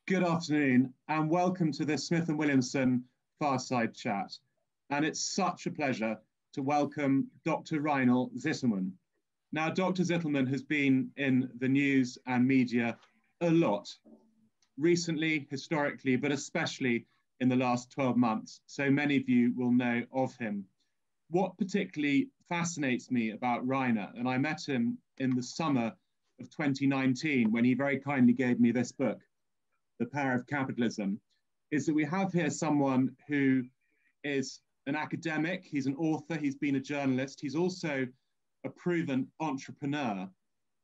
Good afternoon and welcome to this Smith & Williamson Fireside Chat. And it's such a pleasure to welcome Dr. Reinhold Zitelmann. Now, Dr. Zitelmann has been in the news and media a lot, recently, historically, but especially in the last 12 months. So many of you will know of him. What particularly fascinates me about Rainer, and I met him in the summer of 2019 when he very kindly gave me this book, The Power of Capitalism, is that we have here someone who is an academic, he's an author, he's been a journalist, he's also a proven entrepreneur,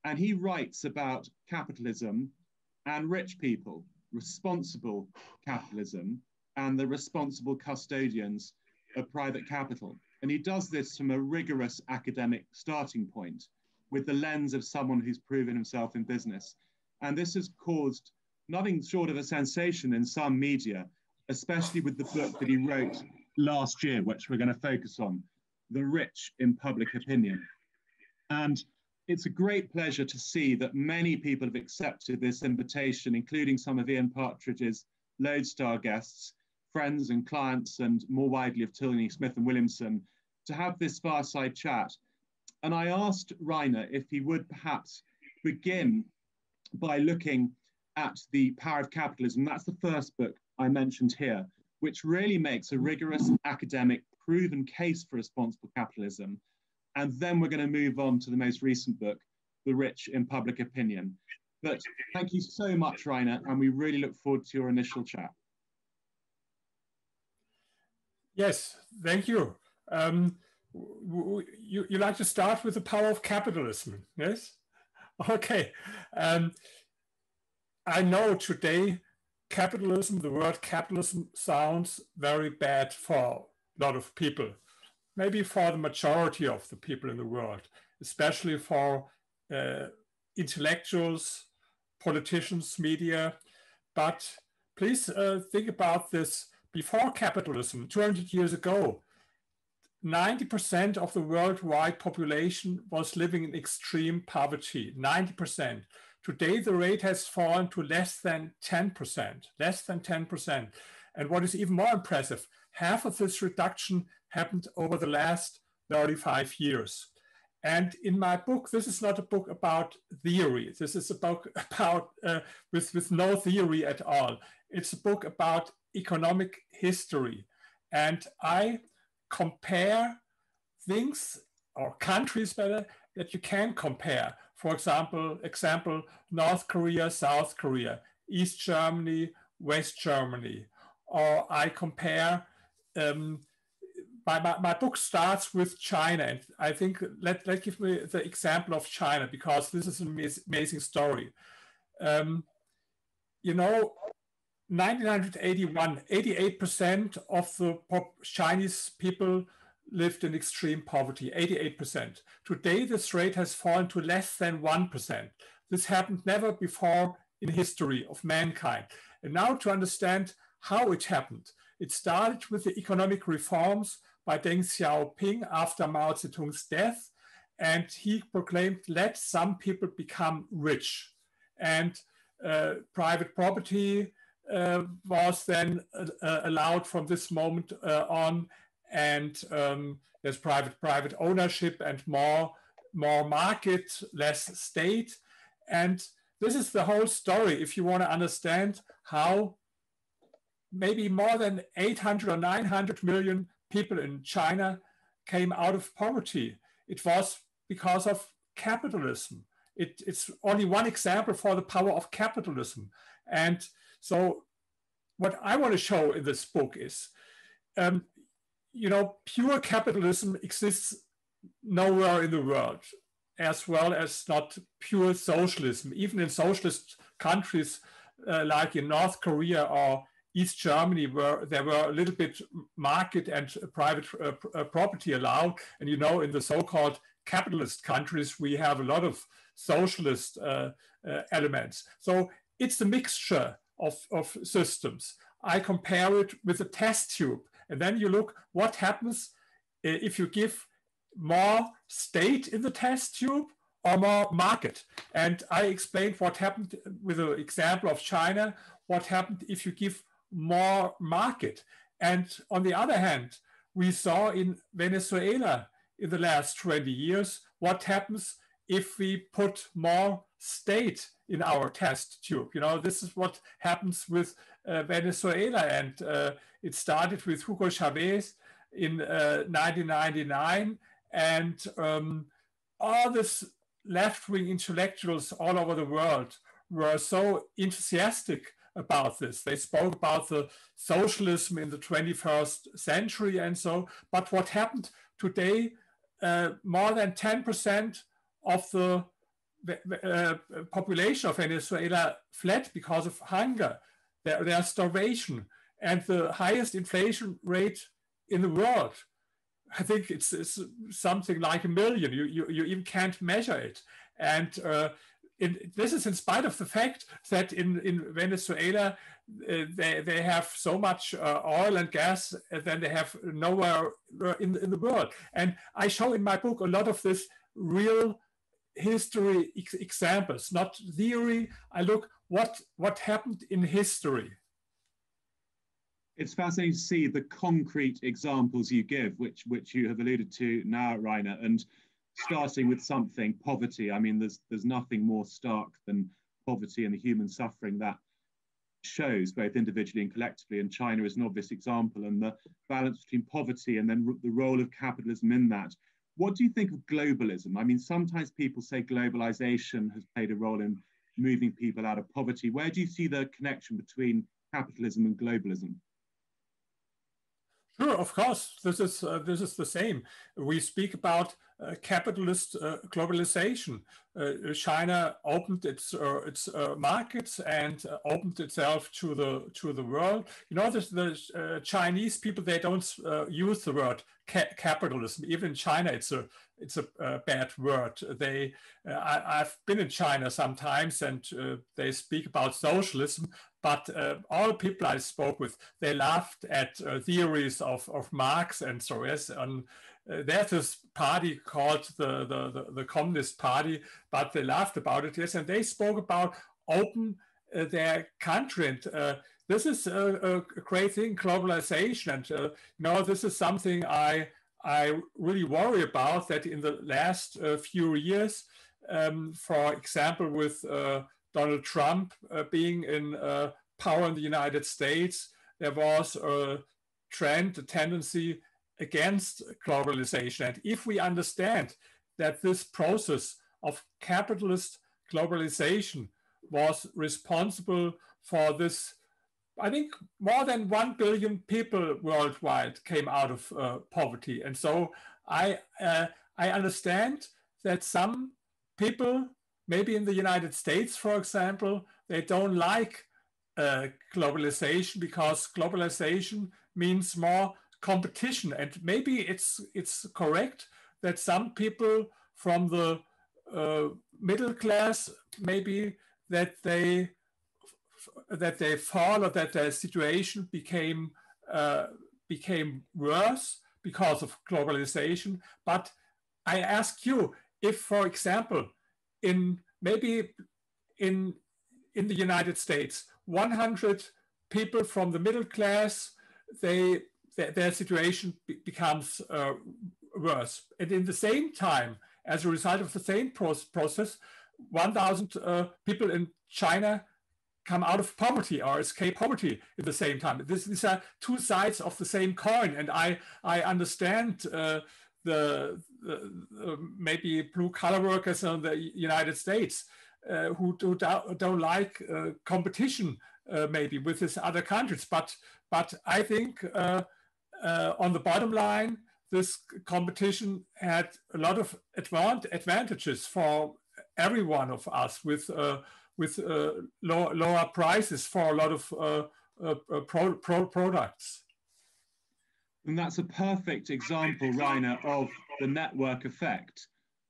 and he writes about capitalism and rich people, responsible capitalism, and the responsible custodians of private capital. And he does this from a rigorous academic starting point with the lens of someone who's proven himself in business. And this has caused nothing short of a sensation in some media, especially with the book that he wrote last year, which we're going to focus on, The Rich in Public Opinion. And it's a great pleasure to see that many people have accepted this invitation, including some of Ian Partridge's Lodestar guests, friends and clients, and more widely of Tilney, Smith & Williamson, to have this fireside chat. And I asked Rainer if he would perhaps begin by looking at The Power of Capitalism. That's the first book I mentioned here, which really makes a rigorous academic proven case for responsible capitalism. And then we're going to move on to the most recent book, The Rich in Public Opinion. But thank you so much, Rainer, and we really look forward to your initial chat. Yes, thank you. You like to start with the power of capitalism, yes? Okay. I know today capitalism, the word capitalism sounds very bad for a lot of people, maybe for the majority of the people in the world, especially for intellectuals, politicians, media. But please think about this. Before capitalism, 200 years ago, 90% of the worldwide population was living in extreme poverty, 90%. Today, the rate has fallen to less than 10%, less than 10%. And what is even more impressive, half of this reduction happened over the last 35 years. And in my book, this is not a book about theory. This is a book about, with no theory at all. It's a book about economic history. And I compare things, or countries better, that you can compare. For example, North Korea, South Korea, East Germany, West Germany. Or I compare, my book starts with China. And I think, let give me the example of China, because this is an amazing story. You know, 1981, 88% of the Chinese people lived in extreme poverty, 88%. Today, this rate has fallen to less than 1%. This happened never before in history of mankind. And now to understand how it happened, it started with the economic reforms by Deng Xiaoping after Mao Zedong's death. And he proclaimed, let some people become rich. And private property was then allowed from this moment on, and there's private ownership and more market, less state. And this is the whole story if you want to understand how maybe more than 800 or 900 million people in China came out of poverty. It was because of capitalism. It's only one example for the power of capitalism. And so what I want to show in this book is, you know, pure capitalism exists nowhere in the world, as well as not pure socialism. Even in socialist countries like in North Korea or East Germany, where there were a little bit market and private property allowed. And you know, in the so-called capitalist countries, we have a lot of socialist elements. So it's a mixture of systems. I compare it with a test tube. And then you look what happens if you give more state in the test tube or more market. And I explained what happened with the example of China, what happened if you give more market. And on the other hand, we saw in Venezuela in the last 20 years what happens if we put more state in our test tube. You know, this is what happens with Venezuela, and it started with Hugo Chavez in 1999, and all these left-wing intellectuals all over the world were so enthusiastic about this. They spoke about the socialism in the 21st century and so, but what happened today, more than 10% of the population of Venezuela fled because of hunger, their starvation, and the highest inflation rate in the world. I think it's something like 1 million. You even can't measure it. And this is in spite of the fact that in Venezuela, they have so much oil and gas than they have nowhere in the world. And I show in my book a lot of this real history examples, not theory. I look what happened in history. It's fascinating to see the concrete examples you give, which you have alluded to now, Rainer, and starting with something, poverty. I mean, there's nothing more stark than poverty and the human suffering that shows both individually and collectively, and China is an obvious example, and the balance between poverty and then the role of capitalism in that. What do you think of globalism? I mean, sometimes people say globalization has played a role in moving people out of poverty. Where do you see the connection between capitalism and globalism? Sure, of course, this is the same. We speak about capitalist globalization. China opened its markets and opened itself to the world. You know, the Chinese people, they don't use the word capitalism. Even in China, it's a bad word. I've been in China sometimes, and they speak about socialism. But all people I spoke with, they laughed at theories of Marx and so on. There's this party called the Communist Party, but they laughed about it, yes, and they spoke about open their country. And this is a great thing, globalization. And you know, this is something I really worry about, that in the last few years, for example, with Donald Trump being in power in the United States, there was a trend, a tendency against globalization. And if we understand that this process of capitalist globalization was responsible for this, I think more than 1 billion people worldwide came out of poverty. And so I understand that some people, maybe in the United States, for example, they don't like globalization because globalization means more competition. And maybe it's correct that some people from the middle class, maybe that they fall, or that their situation became worse because of globalization. But I ask you, if, for example, in the United States, 100 people from the middle class, their situation becomes worse. And in the same time, as a result of the same process, 1,000 people in China come out of poverty or escape poverty at the same time. These are two sides of the same coin. And I understand the maybe blue collar workers in the United States who don't like competition maybe with these other countries. But I think on the bottom line, this competition had a lot of advantages for every one of us, with lower prices for a lot of products. And that's a perfect example, Rainer, of the network effect.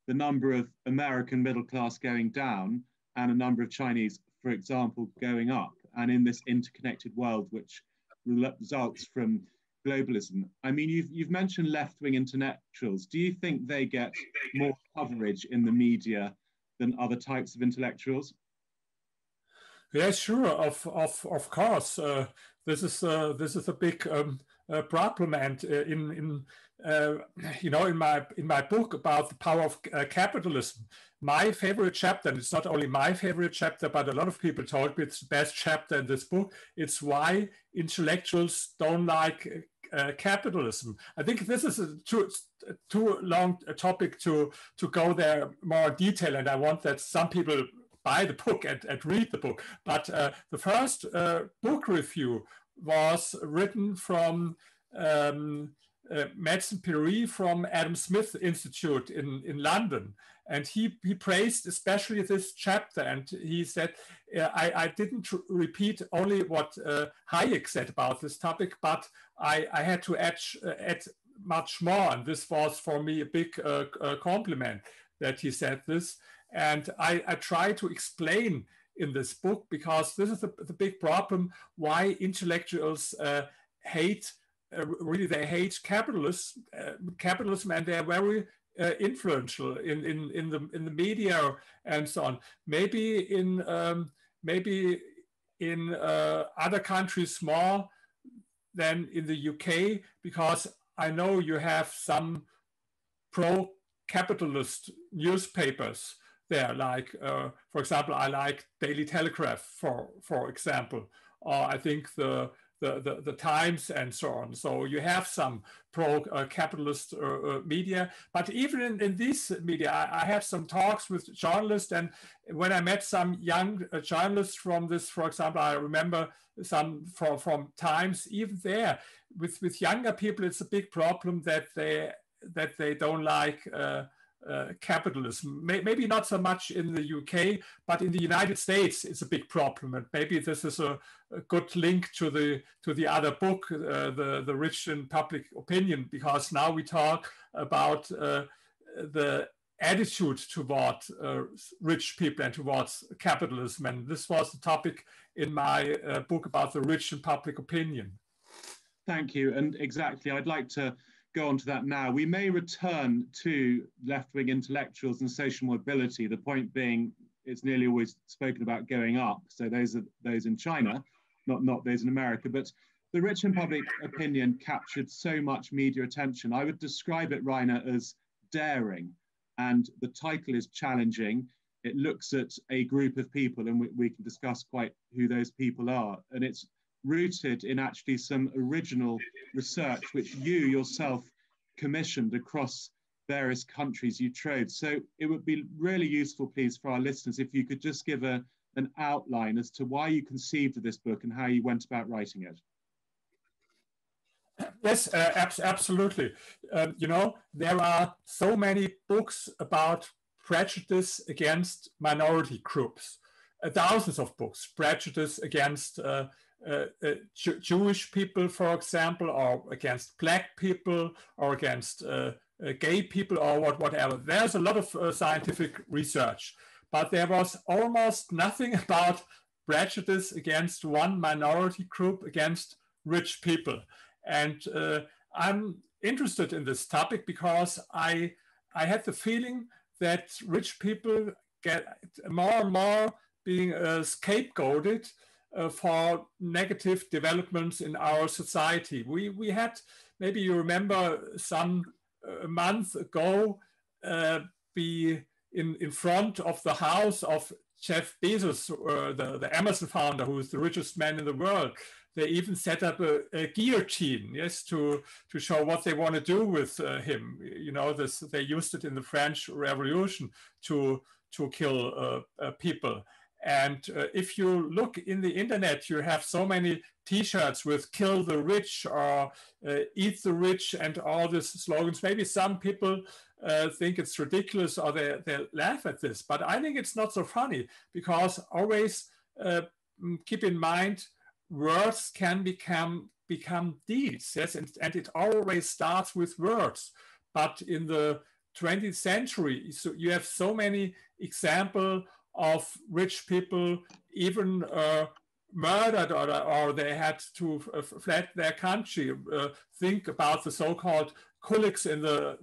The number of American middle class going down and a number of Chinese, for example, going up. And in this interconnected world, which results from globalism. I mean, you've mentioned left-wing intellectuals. Do you think they get more coverage in the media than other types of intellectuals? Yeah, sure. Of course. This is a big problem, and uh, in my book about the power of capitalism, my favorite chapter, and it's not only my favorite chapter, but a lot of people told me it's the best chapter in this book. It's why intellectuals don't like capitalism. I think this is a too long a topic to go there more detail, and I want that some people buy the book and read the book. But the first book review was written from Madsen Piri from Adam Smith Institute in London. And he praised especially this chapter. And he said, I didn't repeat only what Hayek said about this topic, but I had to add much more. And this was for me a big compliment that he said this. And I try to explain in this book, because this is the big problem, why intellectuals hate, really they hate capitalism, and they're very influential in the media and so on. Maybe in other countries more than in the UK, because I know you have some pro-capitalist newspapers there, like for example, I like Daily Telegraph, for example, or I think the Times and so on. So you have some pro-capitalist media, but even in this media, I have some talks with journalists, and when I met some young journalists from this, for example, I remember some from Times, even there with younger people, it's a big problem that they don't like capitalism. Maybe not so much in the UK, but in the United States, it's a big problem. And maybe this is a good link to the other book, the Rich in Public Opinion, because now we talk about the attitude toward rich people and towards capitalism. And this was the topic in my book about the rich in public opinion. Thank you. And exactly, I'd like to go on to that now. We may return to left-wing intellectuals and social mobility, the point being it's nearly always spoken about going up. So those are those in China, not those in America. But the rich in public opinion captured so much media attention. I would describe it, Rainer, as daring. And the title is challenging. It looks at a group of people, and we can discuss quite who those people are. And it's rooted in actually some original research which you yourself commissioned across various countries you trode. So it would be really useful, please, for our listeners, if you could just give an outline as to why you conceived of this book and how you went about writing it. Yes, absolutely. There are so many books about prejudice against minority groups, thousands of books, prejudice against Jewish people, for example, or against Black people, or against gay people, or whatever. There's a lot of scientific research, but there was almost nothing about prejudice against one minority group, against rich people. And I'm interested in this topic because I had the feeling that rich people get more and more being scapegoated for negative developments in our society. We had, maybe you remember, some month ago, be in front of the house of Jeff Bezos, the Amazon founder, who is the richest man in the world. They even set up a guillotine, yes, to show what they want to do with him. You know, they used it in the French Revolution to kill people. And if you look in the internet, you have so many T-shirts with "Kill the Rich" or "Eat the Rich" and all these slogans. Maybe some people think it's ridiculous or they laugh at this, but I think it's not so funny, because always keep in mind, words can become deeds, yes, and it always starts with words. But in the 20th century, so you have so many examples of rich people even murdered, or they had to fled their country. Think about the so-called kulaks in the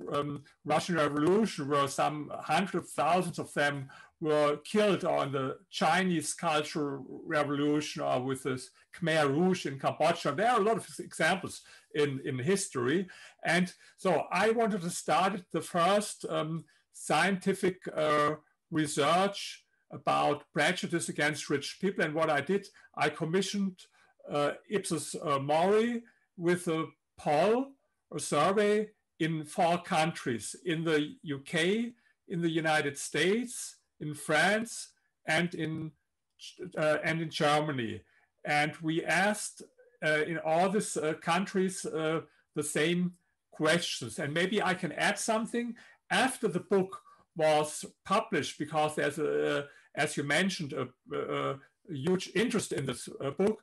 Russian Revolution, where some hundreds of thousands of them were killed on the Chinese Cultural Revolution or with the Khmer Rouge in Cambodia. There are a lot of examples in history. And so I wanted to start the first scientific research about prejudice against rich people. And what I did, I commissioned Ipsos Mori with a poll or survey in 4 countries, in the UK, in the United States, in France, and in Germany. And we asked in all these countries the same questions. And maybe I can add something. After the book was published, because there's, as you mentioned, a huge interest in this book,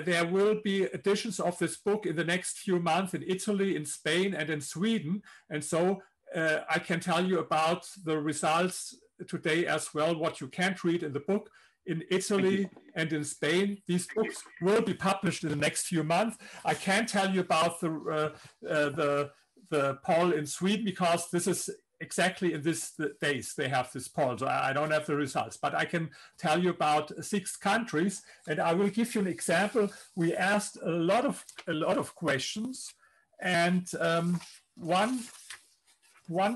there will be editions of this book in the next few months in Italy, in Spain, and in Sweden. And so I can tell you about the results today as well, what you can't read in the book. In Italy and in Spain, these books will be published in the next few months. I can't tell you about the poll in Sweden, because this is exactly in these days they have this poll, so I don't have the results, but I can tell you about 6 countries, and I will give you an example. We asked a lot of questions, and one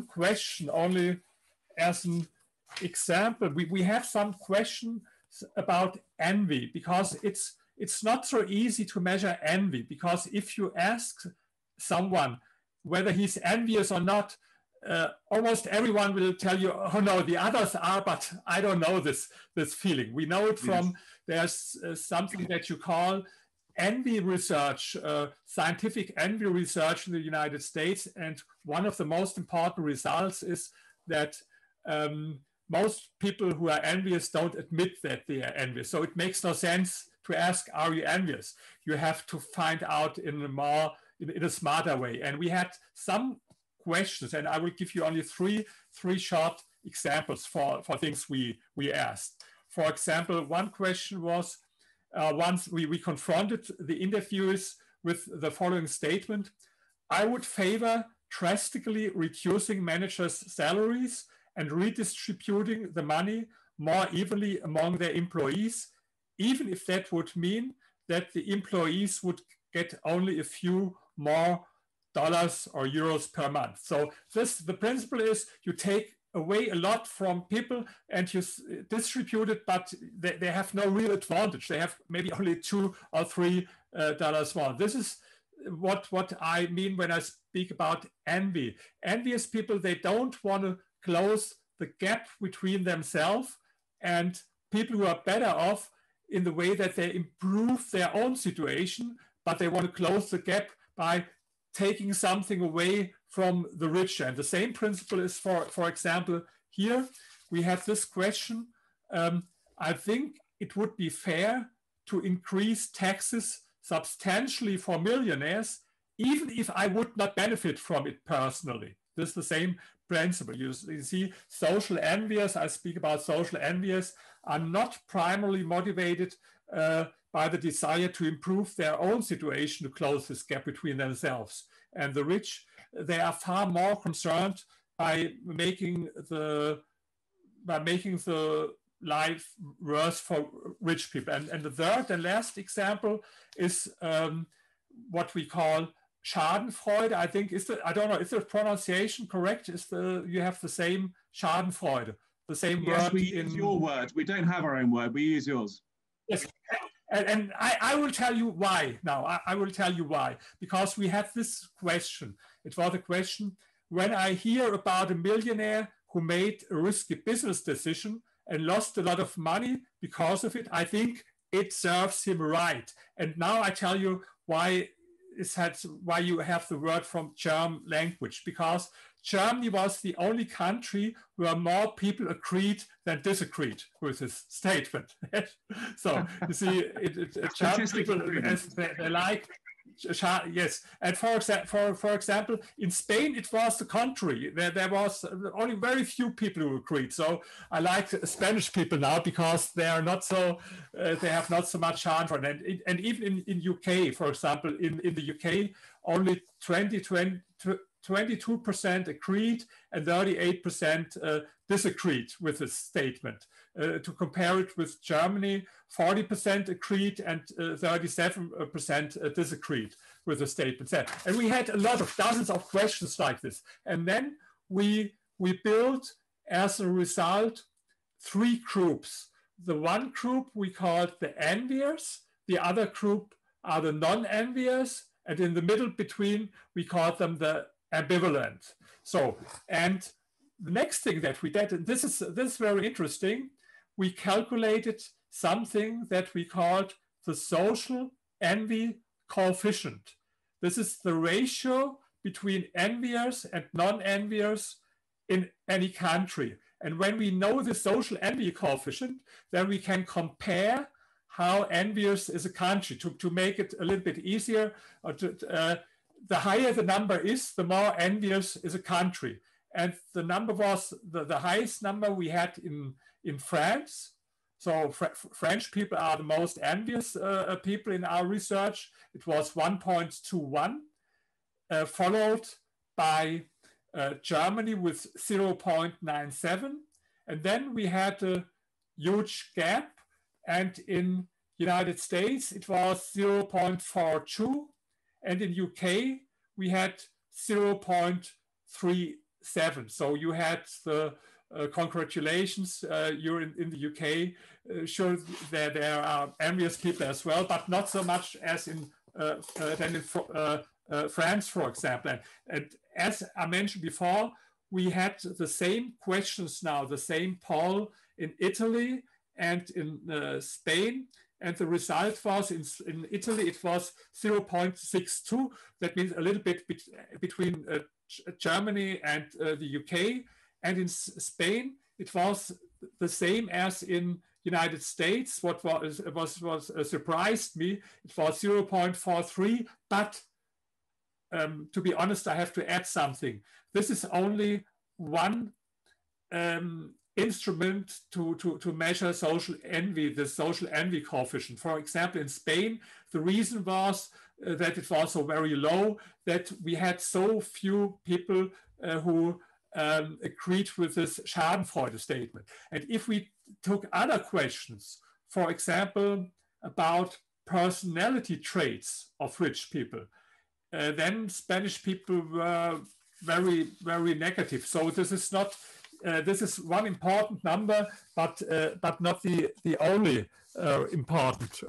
question only as an example. We have some questions about envy, because it's not so easy to measure envy, because if you ask someone whether he's envious or not, almost everyone will tell you, oh no, the others are, but I don't know this feeling. We know it from, there's something that you call envy research, scientific envy research in the United States. And one of the most important results is that most people who are envious don't admit that they are envious. So it makes no sense to ask, are you envious? You have to find out in a smarter way. And we had some questions, and I will give you only three short examples for things we asked. For example, one question was, once we confronted the interviewers with the following statement: I would favor drastically reducing managers' salaries and redistributing the money more evenly among their employees, even if that would mean that the employees would get only a few more dollars or euros per month. So the principle is you take away a lot from people and you distribute it, but they have no real advantage. They have maybe only $2 or $3 more. This is what I mean when I speak about envy. Envious people, they don't want to close the gap between themselves and people who are better off in the way that they improve their own situation, but they want to close the gap by taking something away from the rich. And the same principle is, for example, here we have this question. I think it would be fair to increase taxes substantially for millionaires, even if I would not benefit from it personally. This is the same principle. You see, social envious, I speak about social envious, are not primarily motivated by the desire to improve their own situation, to close this gap between themselves and the rich. They are far more concerned by making the life worse for rich people. And the third and last example is what we call Schadenfreude. I think I don't know, is the pronunciation correct? You have the same Schadenfreude, the same word? Yes, we use your word. We don't have our own word. We use yours. Yes. And I will tell you why now. I will tell you why. Because we had this question. It was a question: when I hear about a millionaire who made a risky business decision and lost a lot of money because of it, I think it serves him right. And now I tell you why you have the word from German language, because Germany was the only country where more people agreed than disagreed with this statement. So you see, German people, they like, yes. And for example, in Spain, it was the contrary. There was only very few people who agreed. So I like Spanish people now because they are not so, they have not so much harm for it. And even in UK, for example, in the UK, only 22% agreed and 38% disagreed with this statement. To compare it with Germany, 40% agreed and 37% disagreed with the statement. And we had a lot of dozens of questions like this. And then we built, as a result, 3 groups. The one group we called the enviers, the other group are the non-enviers, and in the middle between, we called them the ambivalent. So, and the next thing that we did, and this is very interesting, we calculated something that we called the social envy coefficient. This is the ratio between enviers and non-enviers in any country. And when we know the social envy coefficient, then we can compare how envious is a country. To make it a little bit easier, the higher the number is, the more envious is a country. And the number was the highest number we had in France. So French people are the most envious people in our research. It was 1.21, followed by Germany with 0.97. And then we had a huge gap. And in United States, it was 0.42. And in UK, we had 0.37. So you had the congratulations, you're in the UK, sure that there are envious people as well, but not so much as in France, for example. And as I mentioned before, we had the same questions now, the same poll in Italy and in Spain. And the result was in Italy, it was 0.62. That means a little bit between Germany and the UK. And in Spain, it was the same as in United States. What surprised me, it was 0.43. But to be honest, I have to add something. This is only one instrument to measure social envy, the social envy coefficient. For example, in Spain, the reason was that it was so very low, that we had so few people who agreed with this Schadenfreude statement. And if we took other questions, for example, about personality traits of rich people, then Spanish people were very, very negative. So this is not, this is one important number, but not the only important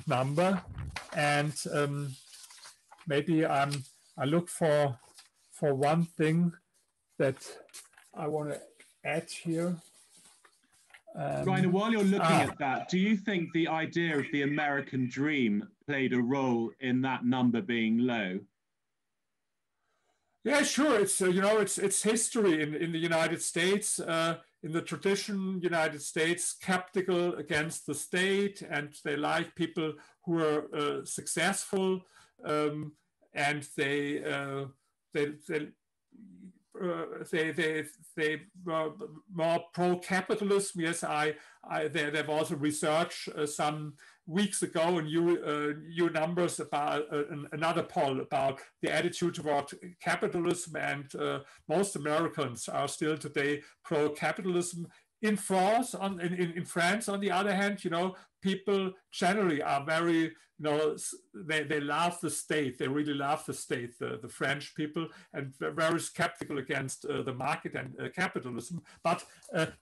number. And maybe I look for one thing that I want to add here. Rainer, while you're looking at that, do you think the idea of the American dream played a role in that number being low? Yeah, sure. It's it's history in the United States. In the tradition, United States skeptical against the state, and they like people who are successful, and they were more pro-capitalism. Yes, there was a research some weeks ago, and new numbers about another poll about the attitude toward capitalism, and most Americans are still today pro-capitalism. In France, in France, on the other hand, people generally are very, they love the state. They really love the state, the French people, and very skeptical against the market and capitalism. But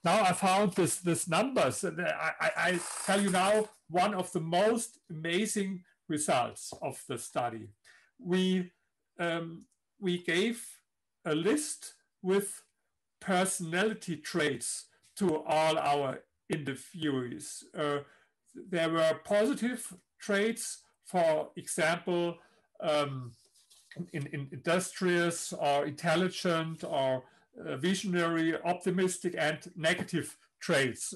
now I found this numbers, and I tell you now one of the most amazing results of the study. We gave a list with personality traits to all our interviewees. There were positive traits, for example, in industrious or intelligent or visionary, optimistic, and negative traits.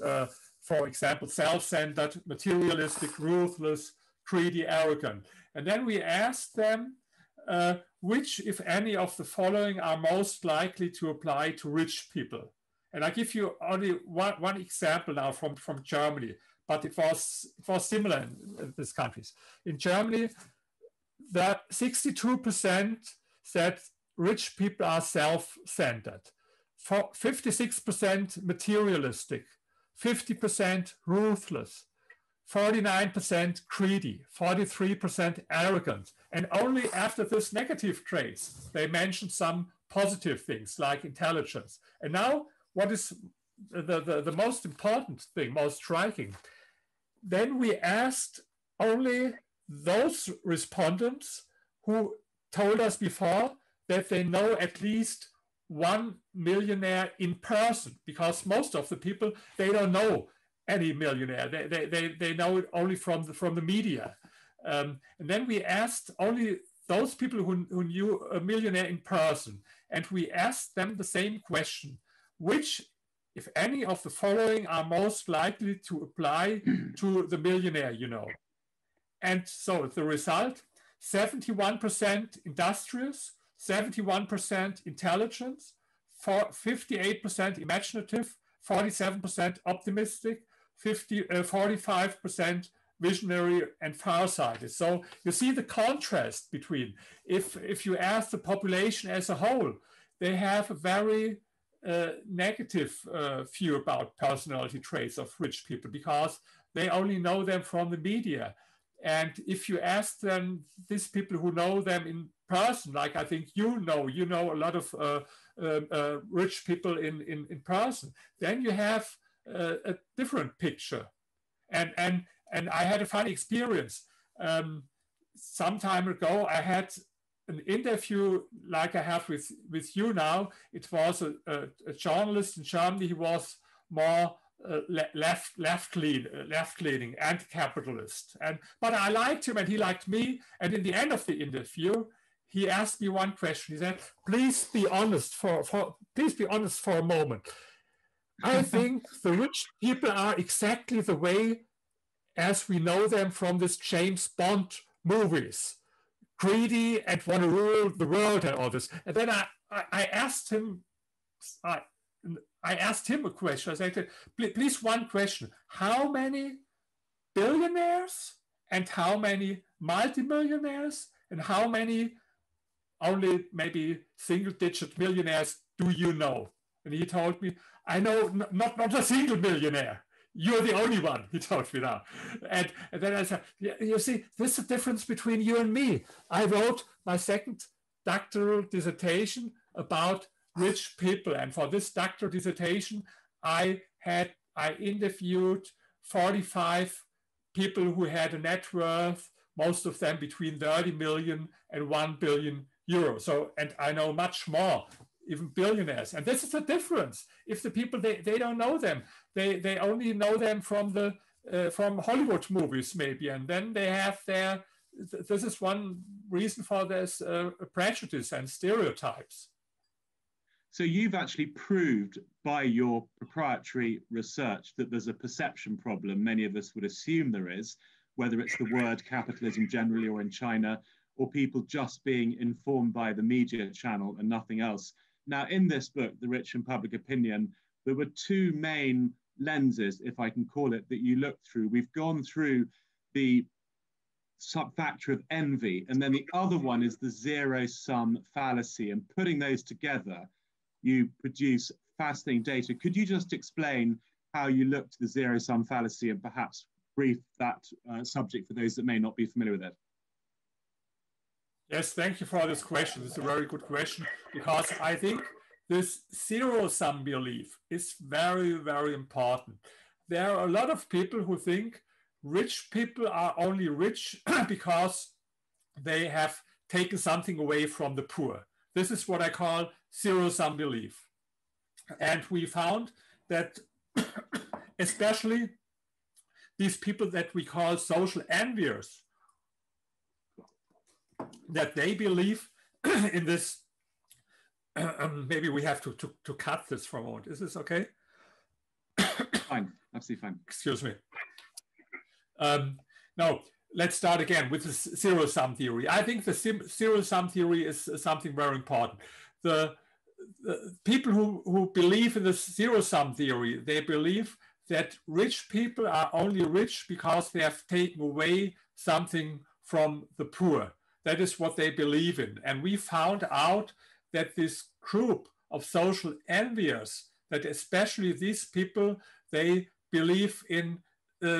For example, self-centered, materialistic, ruthless, greedy, arrogant. And then we asked them which, if any, of the following are most likely to apply to rich people. And I give you only one example now from Germany, but it was similar in these countries. In Germany, that 62% that rich people are self-centered, 56% materialistic, 50% ruthless, 49% greedy, 43% arrogant. And only after this negative traits, they mentioned some positive things like intelligence. And now what is the most important thing, most striking? Then we asked only those respondents who told us before that they know at least one millionaire in person, because most of the people, they don't know any millionaire. They know it only from the media. And then we asked only those people who knew a millionaire in person. And we asked them the same question: which, if any of the following, are most likely to apply to the millionaire you know? And so the result, 71% industrious, 71% intelligence, 58% imaginative, 47% optimistic, 45% visionary and farsighted. So you see the contrast between, if you ask the population as a whole, they have a very negative view about personality traits of rich people because they only know them from the media. And if you ask them, these people who know them in person, like I think you know a lot of rich people in person, then you have a different picture. And I had a funny experience. Some time ago, I had an interview like I have with you now. It was a journalist in Germany. He was more left-leaning, anti-capitalist. But I liked him and he liked me. And in the end of the interview, he asked me one question. He said, please be honest for a moment. I think the rich people are exactly the way as we know them from this James Bond movies, greedy and want to rule the world and all this. And then I asked him, I asked him a question. I said, please, one question: how many billionaires and how many multimillionaires and how many only maybe single-digit millionaires do you know? And he told me, I know not a single millionaire. You're the only one, he told me now. And then I said, you see, this is the difference between you and me. I wrote my second doctoral dissertation about rich people. And for this doctoral dissertation, I interviewed 45 people who had a net worth, most of them between 30 million and 1 billion euros. So, and I know much more, even billionaires. And this is the difference. If the people, they don't know them, they only know them from Hollywood movies maybe. And then they have this is one reason for this prejudice and stereotypes. So you've actually proved by your proprietary research that there's a perception problem. Many of us would assume there is, whether it's the word capitalism generally or in China, or people just being informed by the media channel and nothing else. Now, in this book, The Rich and Public Opinion, there were two main lenses, if I can call it, that you looked through. We've gone through the factor of envy, and then the other one is the zero-sum fallacy. And putting those together, you produce fascinating data. Could you just explain how you looked at the zero-sum fallacy and perhaps brief that subject for those that may not be familiar with it? Yes, thank you for this question. It's a very good question, because I think this zero-sum belief is very, very important. There are a lot of people who think rich people are only rich because they have taken something away from the poor. This is what I call zero-sum belief. And we found that especially these people that we call social enviers, that they believe in this, maybe we have to cut this for a moment. Is this okay? Fine, absolutely fine. Excuse me. Now, let's start again with the zero-sum theory. I think the zero-sum theory is something very important. The people who believe in the zero-sum theory, they believe that rich people are only rich because they have taken away something from the poor. That is what they believe in. And we found out that this group of social enviers, that especially these people, they believe in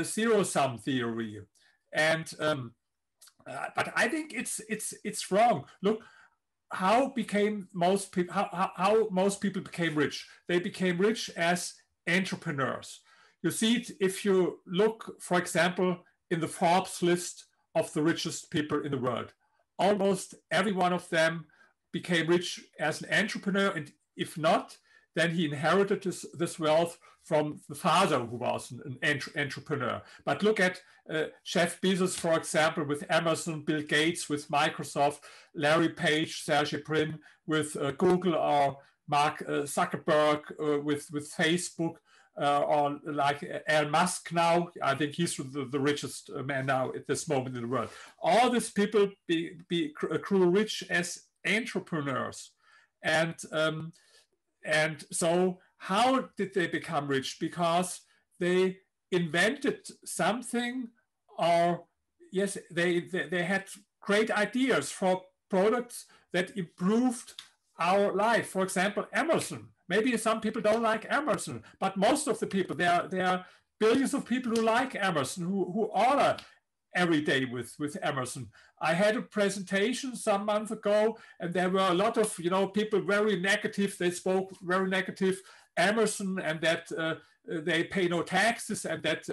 zero-sum theory. And but I think it's wrong. Look, how most people became rich. They became rich as entrepreneurs. You see it if you look, for example, in the Forbes list of the richest people in the world. Almost every one of them became rich as an entrepreneur, and if not, then he inherited this wealth from the father, who was an entrepreneur. But look at Jeff Bezos, for example, with Amazon, Bill Gates with Microsoft, Larry Page, Sergey Brin with Google, or Mark Zuckerberg with Facebook, or like Elon Musk now. I think he's the richest man now at this moment in the world. All these people grew rich as entrepreneurs. And so how did they become rich? Because they invented something, or yes, they had great ideas for products that improved our life. For example, Amazon. Maybe some people don't like Amazon, but most of the people, there are billions of people who like Amazon, who order every day with Amazon. I had a presentation some months ago, and there were a lot of people very negative. They spoke very negative Amazon, and that they pay no taxes, and that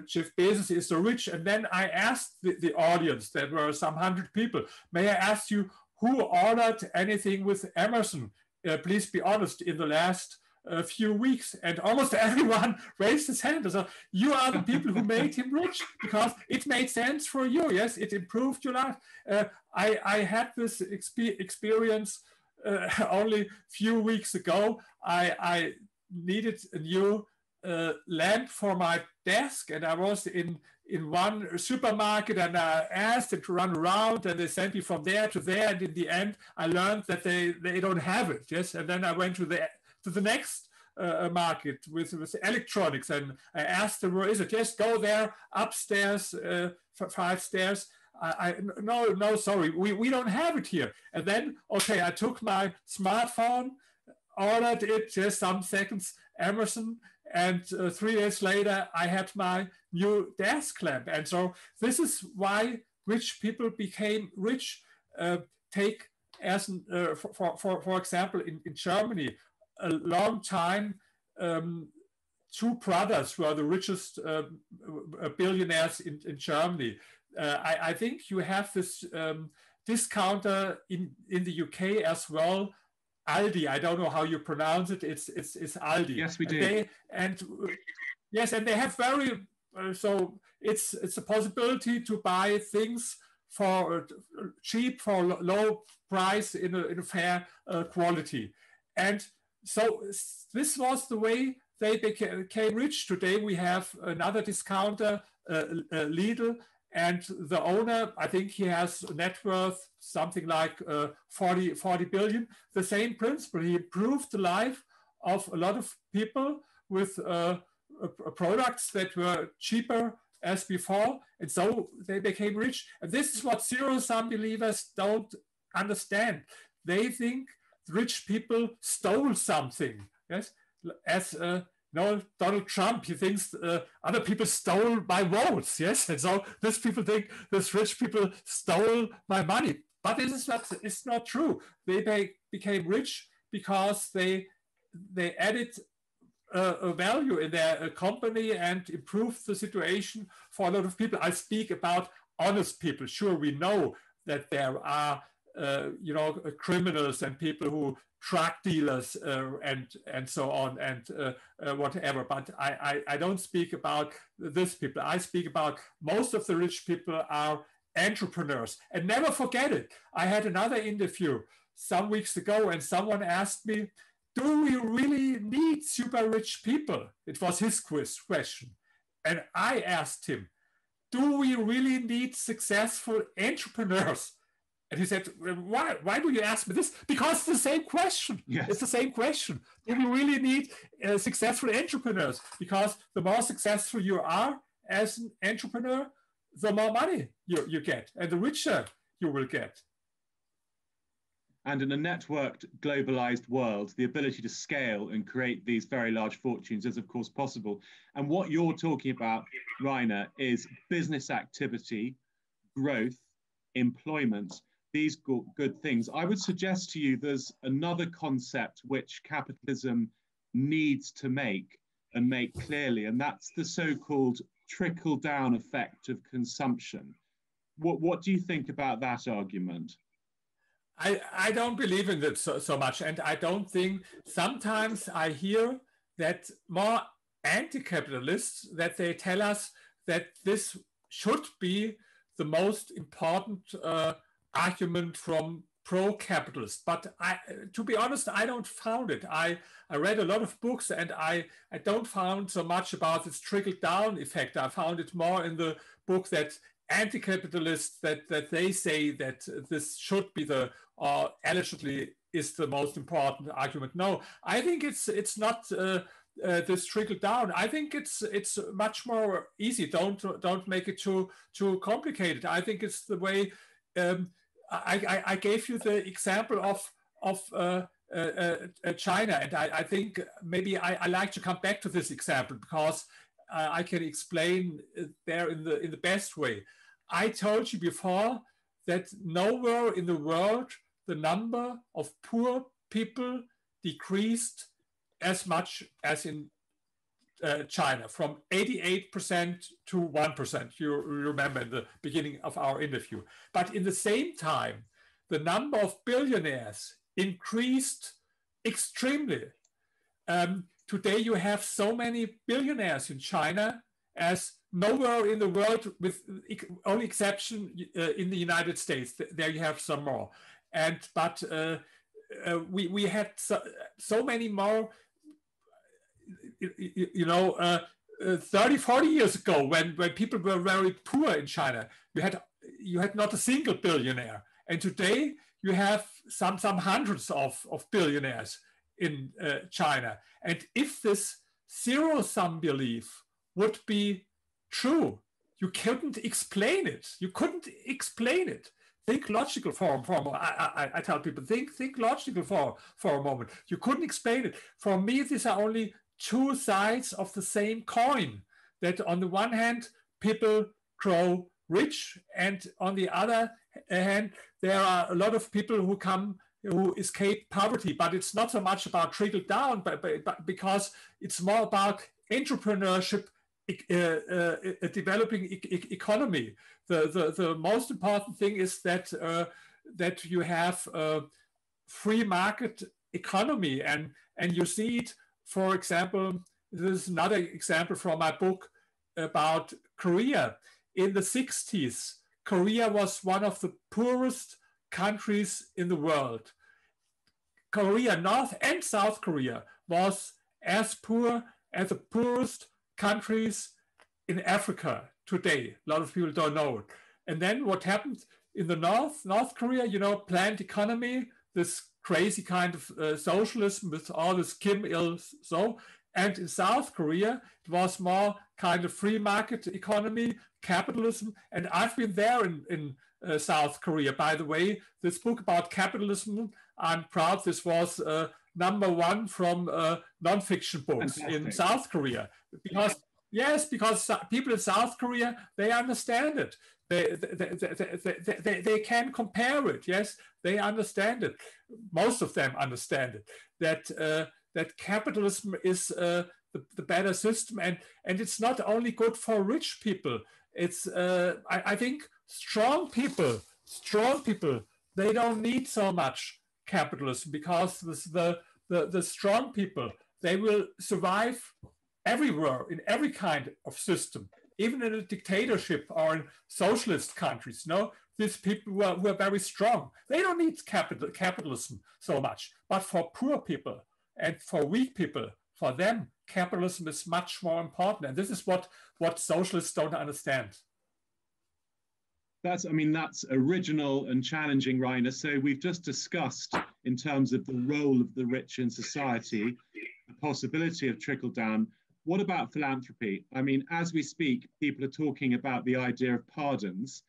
Jeff Bezos is so rich. And then I asked the audience, there were some 100 people, may I ask you, who ordered anything with Amazon? Please be honest, in the last few weeks, and almost everyone raised his hand. So you are the people who made him rich, because it made sense for you. Yes, it improved your life. I had this experience only a few weeks ago. I needed a new lamp for my desk, and I was in one supermarket, and I asked them to run around, and they sent me from there to there, and in the end I learned that they don't have it. Yes, and then I went to the next market with electronics, and I asked them, where is it? Yes, go there upstairs, 5 stairs. No, sorry, we don't have it here. And then, okay, I took my smartphone, ordered it, just some seconds, Amazon, and 3 days later, I had my new desk lamp. And so this is why rich people became rich. Take as for example, in Germany, a long time, 2 brothers were the richest billionaires in Germany. I think you have this discounter in the UK as well, Aldi. I don't know how you pronounce it. It's Aldi. Yes, we do. And they have very so it's a possibility to buy things for cheap, for low price, in a fair quality. And so this was the way they became rich. Today we have another discounter, Lidl, and the owner, I think he has a net worth something like 40 billion. The same principle. He improved the life of a lot of people with products that were cheaper as before, and so they became rich. And this is what zero-sum believers don't understand. They think rich people stole something. Yes, as Donald Trump, he thinks other people stole my votes. Yes, and so these people think these rich people stole my money. But it's not true. They became rich because they added a value in their company and improved the situation for a lot of people. I speak about honest people. Sure, we know that there are criminals and people who drug dealers and so on and whatever. But I don't speak about these people. I speak about most of the rich people are entrepreneurs. And never forget it. I had another interview some weeks ago, and someone asked me, do we really need super rich people? It was his question. And I asked him, do we really need successful entrepreneurs? And he said, why do you ask me this? Because it's the same question. Yes. It's the same question. Do we really need successful entrepreneurs? Because the more successful you are as an entrepreneur, the more money you get, and the richer you will get. And in a networked, globalized world, the ability to scale and create these very large fortunes is, of course, possible. And what you're talking about, Rainer, is business activity, growth, employment, these good things. I would suggest to you there's another concept which capitalism needs to make and make clearly, and that's the so-called trickle-down effect of consumption. What do you think about that argument? I don't believe in it so much. And I don't think, sometimes I hear that more anti-capitalists, that they tell us that this should be the most important argument from pro-capitalist. But to be honest, I don't found it. I read a lot of books, and I don't found so much about this trickle-down effect. I found it more in the book that anti-capitalists, that they say that this should be the, or allegedly is the most important argument. No, I think it's not this trickle down. I think it's much more easy. Don't make it too complicated. I think it's the way. I gave you the example of China, and I think maybe I like to come back to this example because I can explain there in the best way. I told you before that nowhere in the world the number of poor people decreased as much as in China, from 88% to 1%. You remember in the beginning of our interview. But in the same time, the number of billionaires increased extremely. Today, you have so many billionaires in China as nowhere in the world, with only exception in the United States. There you have some more. But we had so many more, 30, 40 years ago, when people were very poor in China, you had not a single billionaire. And today you have some hundreds of billionaires in China. And if this zero-sum belief would be true, you couldn't explain it. You couldn't explain it. Think logical for a moment. I tell people, think logical for a moment. You couldn't explain it. For me, these are only two sides of the same coin. That on the one hand, people grow rich, and on the other hand, there are a lot of people who escape poverty. But it's not so much about trickle down, but because it's more about entrepreneurship, a developing economy. The most important thing is that that you have a free market economy, and you see it. For example, this is another example from my book about Korea. In the 60s, Korea was one of the poorest countries in the world. Korea, North and South Korea, was as poor as the poorest countries in Africa today. A lot of people don't know it. And then what happened in the North Korea, planned economy, this crazy kind of socialism with all this Kim Il-sung. And in South Korea, it was more kind of free market economy, capitalism. And I've been there in South Korea. By the way, this book about capitalism, I'm proud this was #1 from nonfiction books. Fantastic. In South Korea. Because people in South Korea, they understand it. They can compare it. Yes, they understand it. Most of them understand it. That capitalism is the better system, and it's not only good for rich people. It's I think strong people, they don't need so much capitalism, because the strong people, they will survive everywhere, in every kind of system, even in a dictatorship or in socialist countries. These people who are very strong, they don't need capitalism so much. But for poor people and for weak people, for them, capitalism is much more important. And this is what socialists don't understand. That's original and challenging, Rainer. So we've just discussed, in terms of the role of the rich in society, the possibility of trickle down. What about philanthropy? As we speak, people are talking about the idea of pardons.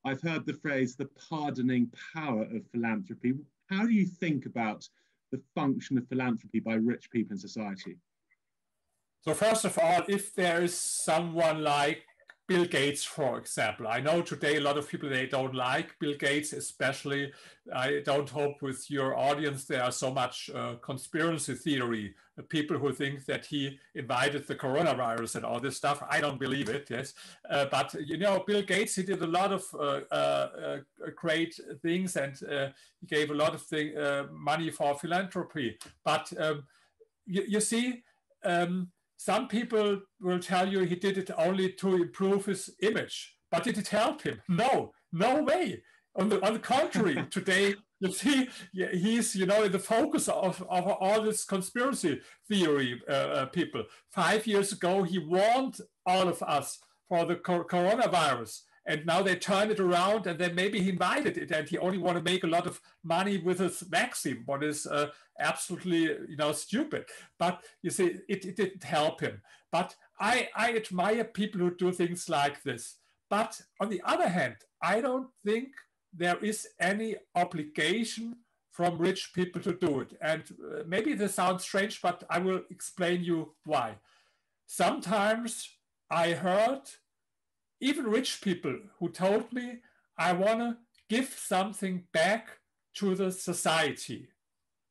I've heard the phrase the pardoning power of philanthropy. How do you think about the function of philanthropy by rich people in society? So first of all, if there is someone like Bill Gates, for example, I know today a lot of people, they don't like Bill Gates, especially. I don't hope with your audience there are so much conspiracy theory, people who think that he invited the coronavirus and all this stuff. I don't believe it, yes. But, you know, Bill Gates, he did a lot of great things, and he gave a lot of money for philanthropy. But you see, some people will tell you he did it only to improve his image, but did it help him? No, no way. On the contrary, today you see he's, you know, in the focus of all this conspiracy theory people. 5 years ago, he warned all of us for the coronavirus. And now they turn it around, and then maybe he invited it, and he only want to make a lot of money with his vaccine, what is absolutely, you know, stupid. But you see, it didn't help him. But I admire people who do things like this. But on the other hand, I don't think there is any obligation from rich people to do it. And maybe this sounds strange, but I will explain you why. Sometimes I heard even rich people who told me, I want to give something back to the society.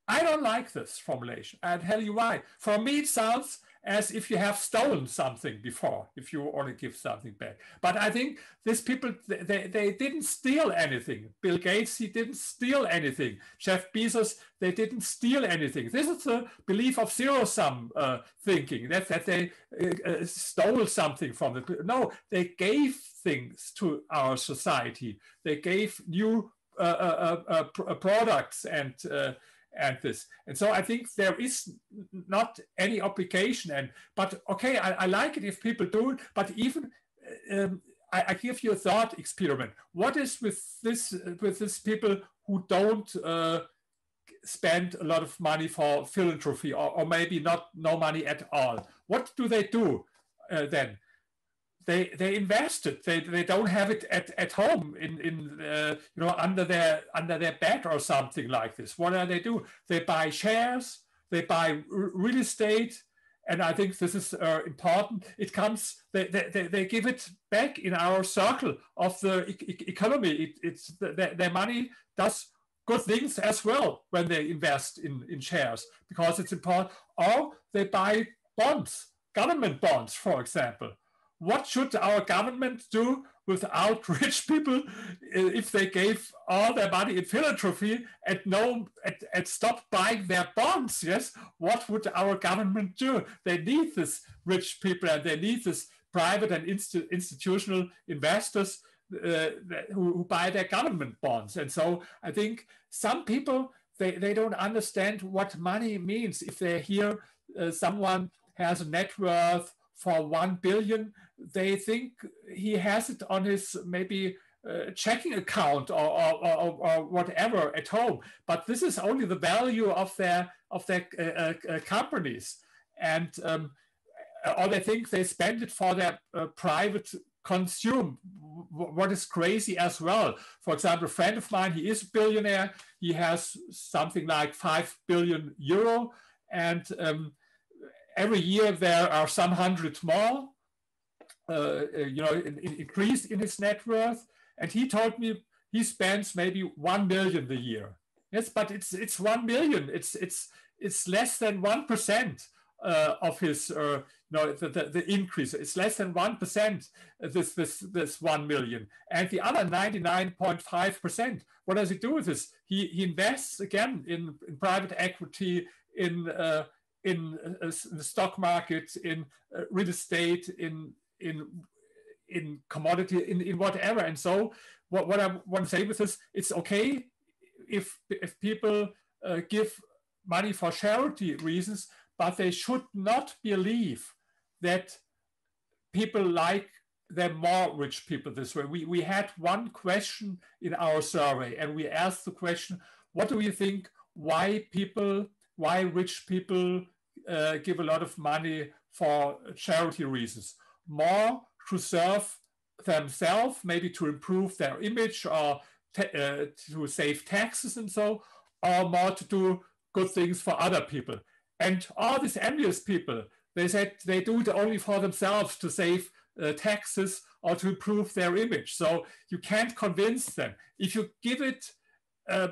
I don't like this formulation. I'll tell you why. For me, it sounds as if you have stolen something before, if you want to give something back. But I think these people, they didn't steal anything. Bill Gates, he didn't steal anything. Jeff Bezos, they didn't steal anything. This is the belief of zero-sum thinking, that they stole something from the... No, they gave things to our society. They gave new products and this. And so I think there is not any obligation. But okay, I like it if people do it, but even I give you a thought experiment. What is with this people who don't spend a lot of money for philanthropy, or maybe no money at all? What do they do then? They invest it. They don't have it at home you know, under their bed or something like this. What do? They buy shares. They buy real estate, and I think this is important. It comes. They give it back in our circle of the economy. Their money does good things as well when they invest in shares, because it's important. Or they buy bonds, government bonds, for example. What should our government do without rich people if they gave all their money in philanthropy and stop buying their bonds? Yes, what would our government do? They need this rich people, and they need this private and institutional investors who buy their government bonds. And so I think some people, they don't understand what money means. If they hear someone has a net worth for 1 billion, they think he has it on his maybe checking account or whatever at home. But this is only the value of their companies, and or they think they spend it for their private consume, what is crazy as well. For example, a friend of mine, he is a billionaire. He has something like 5 billion euro, and every year there are some hundred more, you know, increased in his net worth. And he told me he spends maybe 1 million a year. Yes, but it's 1 million. It's less than 1% of his no, the increase. It's less than 1%. This 1 million, and the other 99.5%. What does he do with this? He invests again in private equity, in the stock market, in real estate, in commodity, in whatever. And so what I want to say with this, it's okay if people give money for charity reasons, but they should not believe that people like them more rich people this way. We had one question in our survey, and we asked the question, what do you think, why rich people give a lot of money for charity reasons? More to serve themselves, maybe to improve their image or to save taxes and so, or more to do good things for other people. And all these envious people, they said they do it only for themselves to save taxes or to improve their image. So you can't convince them. If you give it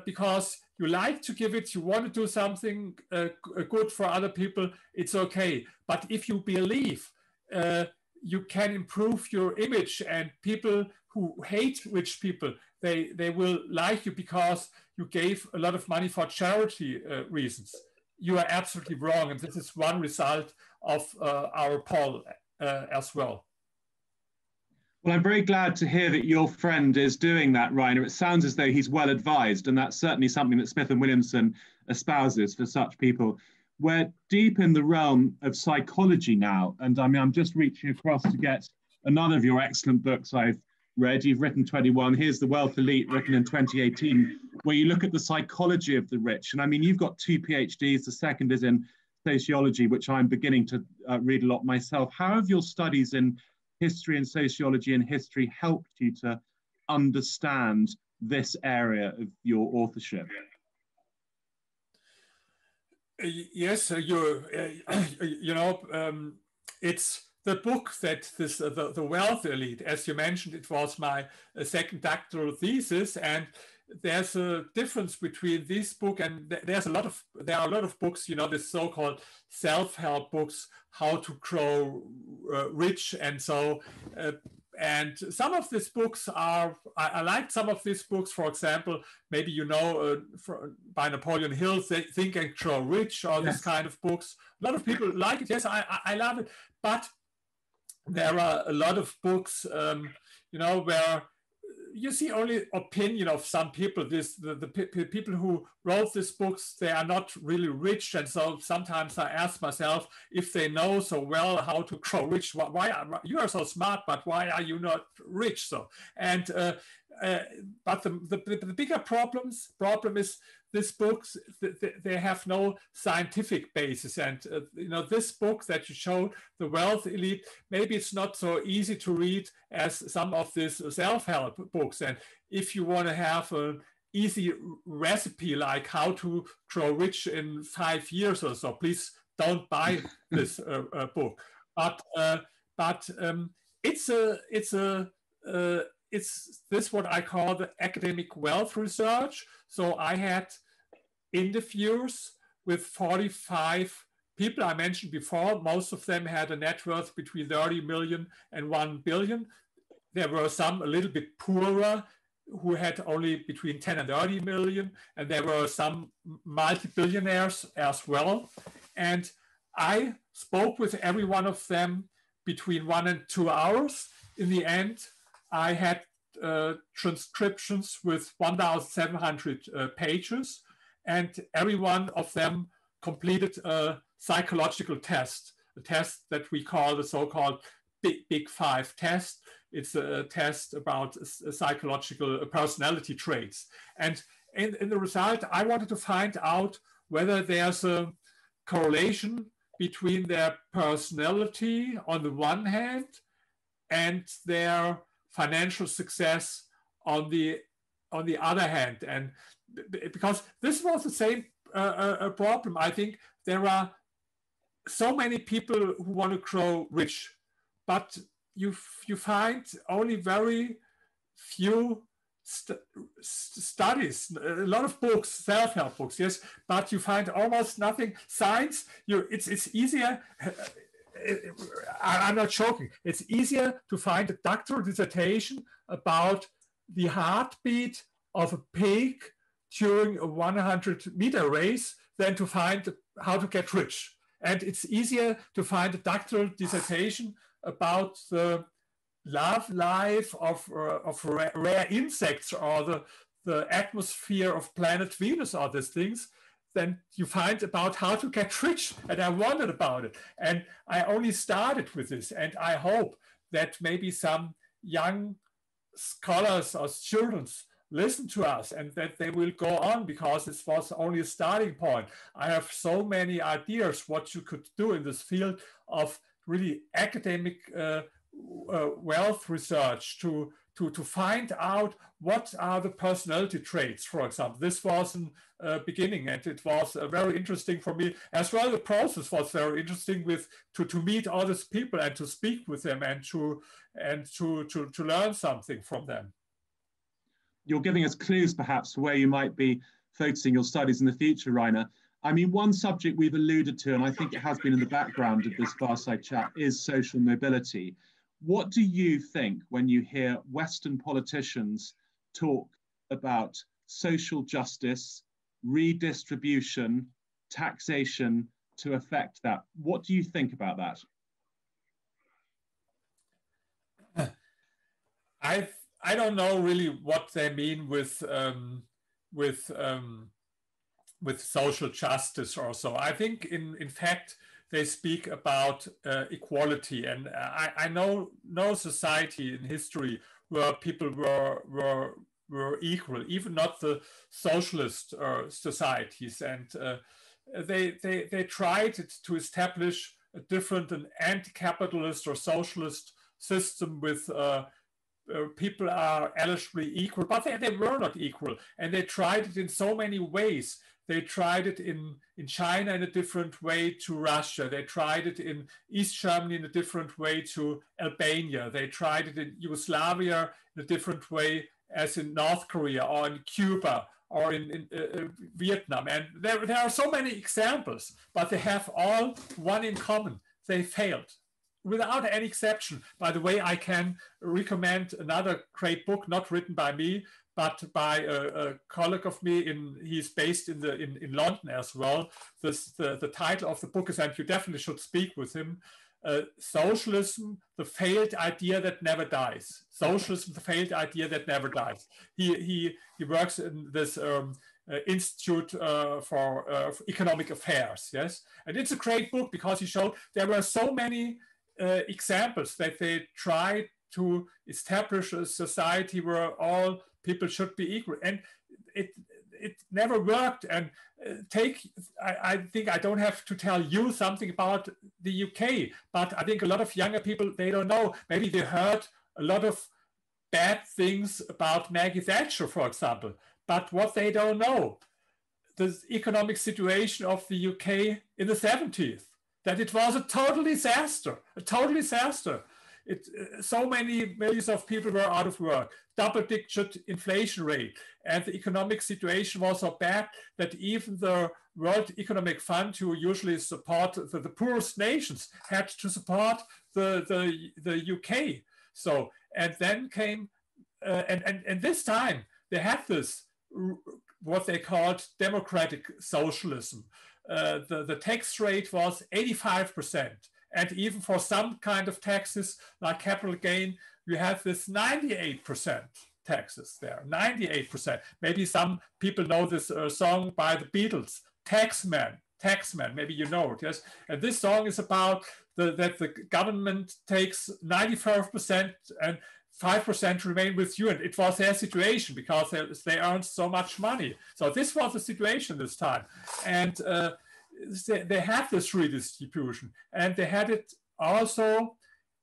because you like to give it, you want to do something good for other people, it's okay. But if you believe you can improve your image, and people who hate rich people, they will like you because you gave a lot of money for charity reasons. You are absolutely wrong. And this is one result of our poll as well. Well, I'm very glad to hear that your friend is doing that, Rainer. It sounds as though he's well advised, and that's certainly something that Smith and Williamson espouses for such people. We're deep in the realm of psychology now, and I mean, I'm just reaching across to get another of your excellent books I've read. You've written 21. Here's The Wealth Elite, written in 2018, where you look at the psychology of the rich. And I mean, you've got 2 PhDs. The second is in sociology, which I'm beginning to read a lot myself. How have your studies in history and sociology and history helped you to understand this area of your authorship? Yes, it's the book that the Wealth Elite, as you mentioned, it was my second doctoral thesis, and there's a difference between this book and there are a lot of books, the so-called self-help books, how to grow rich, and so. And some of these books I like some of these books. For example, maybe by Napoleon Hill, Think and Grow Rich, or this kind of books. A lot of people like it. Yes, I love it. But there are a lot of books, where you see only opinion of some people. The people who wrote these books, they are not really rich, and so sometimes I ask myself if they know so well how to grow rich. Why you are so smart, but why are you not rich? So and but the bigger problem is these books, they have no scientific basis, and this book that you showed, The Wealth Elite, maybe it's not so easy to read as some of these self-help books. And if you want to have an easy recipe like how to grow rich in 5 years or so, please don't buy this book. But it's this what I call the academic wealth research. So I had interviews with 45 people I mentioned before. Most of them had a net worth between 30 million and 1 billion. There were some a little bit poorer who had only between 10 and 30 million, and there were some multi-billionaires as well. And I spoke with every one of them between 1 and 2 hours. In the end, I had transcriptions with 1,700 pages, and every one of them completed a psychological test, a test that we call the so-called Big Five test. It's a test about psychological personality traits. And in the result, I wanted to find out whether there's a correlation between their personality on the one hand and their financial success on the other hand. And because this was the same problem, I think there are so many people who want to grow rich, but you find only very few studies, a lot of books, self-help books, yes, but you find almost nothing. Science, it's easier. I'm not joking. It's easier to find a doctoral dissertation about the heartbeat of a pig during a 100-meter race than to find how to get rich. And it's easier to find a doctoral dissertation about the love life of rare insects or the atmosphere of planet Venus or these things than you find about how to get rich. And I wondered about it. And I only started with this. And I hope that maybe some young scholars or students listen to us and that they will go on, because this was only a starting point. I have so many ideas what you could do in this field of really academic wealth research to find out what are the personality traits, for example. This was a beginning, and it was very interesting for me as well. The process was very interesting to meet all these people and to speak with them and to learn something from them. You're giving us clues perhaps where you might be focusing your studies in the future, Rainer. I mean, one subject we've alluded to, and I think it has been in the background of this Fireside Chat, is social mobility. What do you think when you hear Western politicians talk about social justice, redistribution, taxation to affect that? What do you think about that? I don't know really what they mean with social justice or so. I think in fact they speak about equality, and I know no society in history where people were equal, even not the socialist societies, and they tried to establish a different, an anti-capitalist or socialist system with people are allegedly equal, but they were not equal, and they tried it in so many ways. They tried it in China in a different way to Russia. They tried it in East Germany in a different way to Albania. They tried it in Yugoslavia in a different way as in North Korea or in Cuba or in Vietnam. And there are so many examples, but they have all one in common. They failed. Without any exception. By the way, I can recommend another great book, not written by me, but by a colleague of me. He's based in London as well. The title of the book is, and you definitely should speak with him, Socialism, the Failed Idea That Never Dies. Socialism, the Failed Idea That Never Dies. He works in this Institute for Economic Affairs, yes? And it's a great book because he showed there were so many examples that they tried to establish a society where all people should be equal, and it never worked. And I think I don't have to tell you something about the UK, but I think a lot of younger people, they don't know. Maybe they heard a lot of bad things about Maggie Thatcher, for example, but what they don't know, the economic situation of the UK in the 70s, that it was a total disaster, so many millions of people were out of work, double-digit inflation rate, and the economic situation was so bad that even the World Economic Fund, who usually support the poorest nations, had to support the UK. So, and then came, and this time they had this, what they called democratic socialism. The tax rate was 85%. And even for some kind of taxes like capital gain, you have this 98% taxes there, 98%. Maybe some people know this song by the Beatles, Taxman, maybe you know it, yes? And this song is about that the government takes 95% and 5% remain with you. And it was their situation because they earned so much money. So this was the situation this time. And they had this redistribution, and they had it also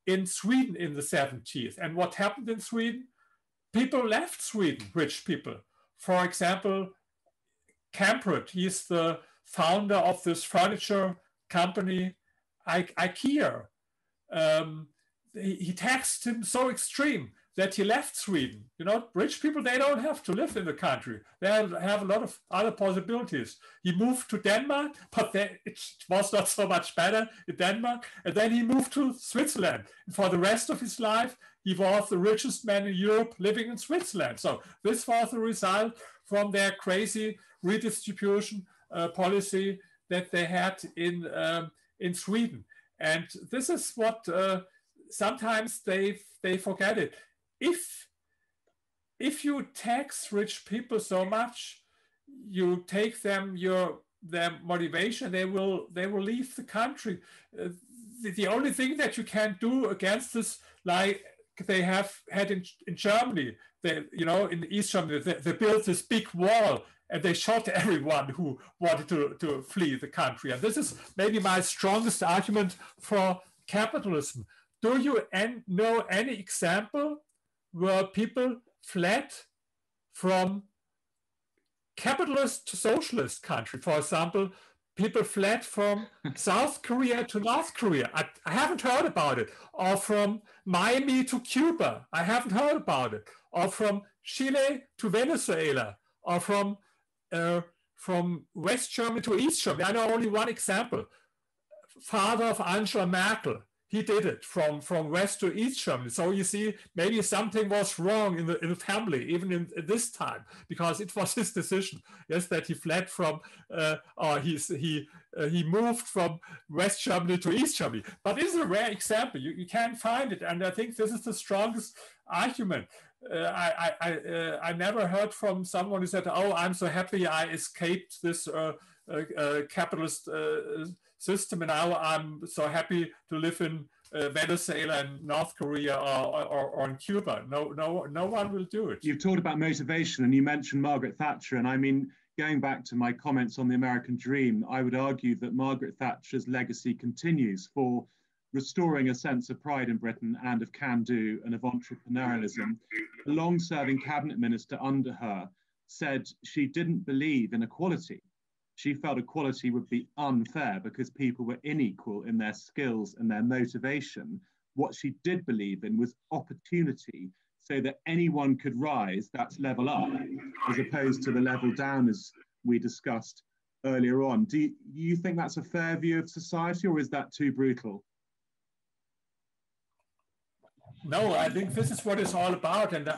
in Sweden in the 70s. And what happened in Sweden? People left Sweden, rich people. For example, Kamprad, he's the founder of this furniture company, IKEA. He taxed him so extreme that he left Sweden. You know, rich people, they don't have to live in the country. They have a lot of other possibilities. He moved to Denmark, but it was not so much better in Denmark. And then he moved to Switzerland. And for the rest of his life, he was the richest man in Europe living in Switzerland. So this was the result from their crazy redistribution policy that they had in Sweden. And this is what sometimes they forget it. If you tax rich people so much, you take them their motivation, they will leave the country. The only thing that you can do against this, like they have had in Germany, in East Germany, they built this big wall and they shot everyone who wanted to flee the country. And this is maybe my strongest argument for capitalism. Do you know any example where people fled from capitalist to socialist country? For example, people fled from South Korea to North Korea. I haven't heard about it. Or from Miami to Cuba. I haven't heard about it. Or from Chile to Venezuela. Or from West Germany to East Germany. I know only one example. Father of Angela Merkel. He did it from West to East Germany. So you see, maybe something was wrong in the family, even in this time, because it was his decision. Yes, that he fled from, he moved from West Germany to East Germany. But it's a rare example. You can't find it, and I think this is the strongest argument. I never heard from someone who said, "Oh, I'm so happy I escaped this capitalist system, and now I'm so happy to live in Venezuela and North Korea or in Cuba." No one will do it. You've talked about motivation, and you mentioned Margaret Thatcher, and I mean, going back to my comments on the American dream, I would argue that Margaret Thatcher's legacy continues for restoring a sense of pride in Britain and of can-do and of entrepreneurialism. A long-serving cabinet minister under her said she didn't believe in equality. She felt equality would be unfair because people were unequal in their skills and their motivation. What she did believe in was opportunity, so that anyone could rise, that's level up, as opposed to the level down, as we discussed earlier on. Do you think that's a fair view of society, or is that too brutal? No, I think this is what it's all about. And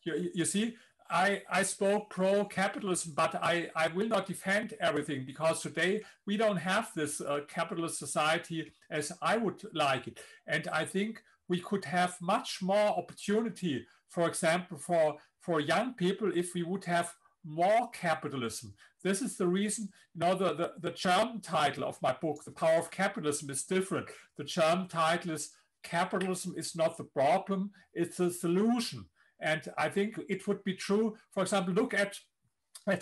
you see, I spoke pro-capitalism, but I will not defend everything, because today we don't have this capitalist society as I would like it. And I think we could have much more opportunity, for example, for young people, if we would have more capitalism. This is the reason, the German title of my book, The Power of Capitalism, is different. The German title is "Capitalism is not the problem, it's a solution." And I think it would be true. For example, look at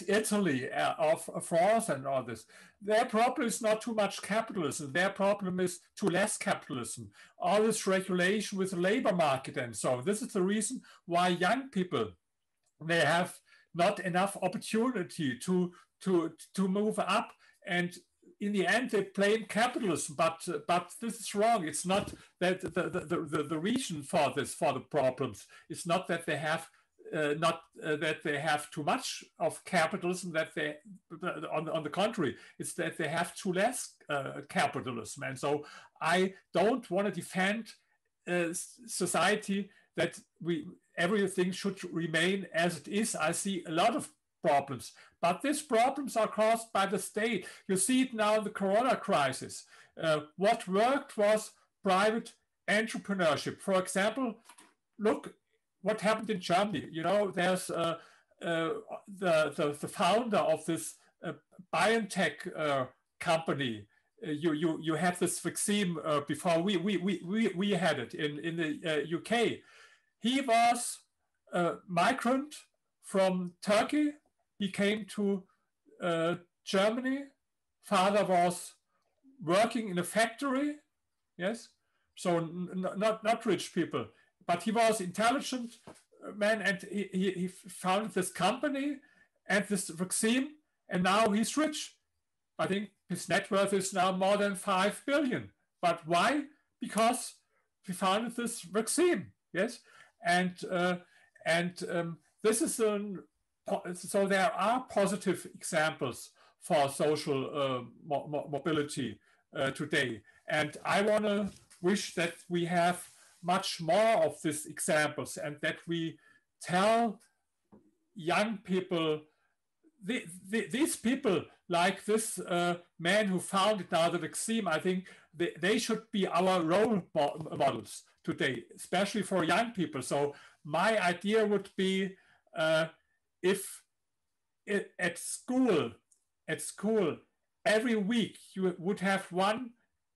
Italy, of France and all this. Their problem is not too much capitalism. Their problem is too less capitalism. All this regulation with the labor market and so on. This is the reason why young people, they have not enough opportunity to move up, and in the end they blame capitalism, but this is wrong. It's not that the reason for the problems. It's not that they have that they have too much of capitalism, that they on the contrary, it's that they have too less capitalism. And so I don't want to defend society that everything should remain as it is. I see a lot of problems, but these problems are caused by the state. You see it now in the Corona crisis. What worked was private entrepreneurship. For example, look what happened in Germany. There's the founder of this biotech company. You had this vaccine before we had it in the UK. He was a migrant from Turkey. He came to Germany. Father was working in a factory. Yes, so not rich people, but he was intelligent man, and he founded this company and this vaccine, and now he's rich. I think his net worth is now more than 5 billion. But why? Because he founded this vaccine. Yes, and this is so there are positive examples for social mobility today, and I want to wish that we have much more of these examples, and that we tell young people, these people like this man who founded now the vaccine, I think they should be our role models today, especially for young people. So my idea would be if at school, every week you would have one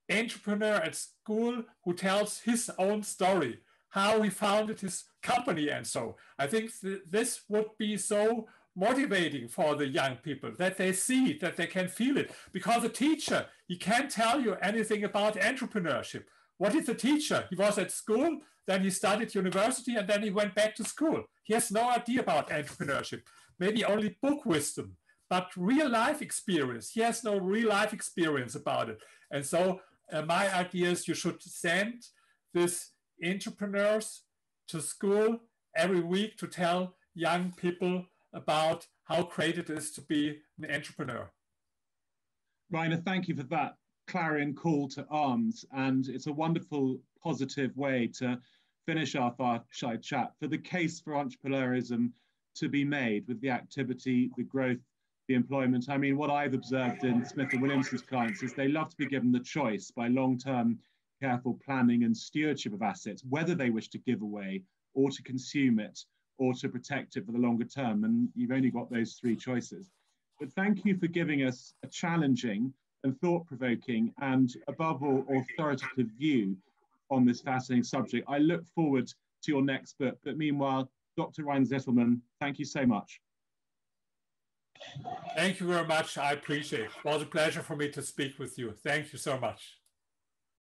entrepreneur at school who tells his own story, how he founded his company. And so I think this would be so motivating for the young people, that they see it, that they can feel it. Because a teacher, he can't tell you anything about entrepreneurship. What is a teacher? He was at school, then he studied university, and then he went back to school. He has no idea about entrepreneurship, maybe only book wisdom, but real life experience. He has no real life experience about it. And so my idea is you should send these entrepreneurs to school every week to tell young people about how great it is to be an entrepreneur. Rainer, thank you for that clarion call to arms. And it's a wonderful, positive way to finish our fireside chat for the case for entrepreneurism to be made with the activity, the growth, the employment. I mean, what I've observed in Smith & Williamson's clients is they love to be given the choice by long-term careful planning and stewardship of assets, whether they wish to give away or to consume it or to protect it for the longer term. And you've only got those three choices. But thank you for giving us a challenging and thought-provoking and above all authoritative view on this fascinating subject. I look forward to your next book. But meanwhile, Dr. Rainer Zitelmann, thank you so much. Thank you very much. I appreciate it. It was a pleasure for me to speak with you. Thank you so much.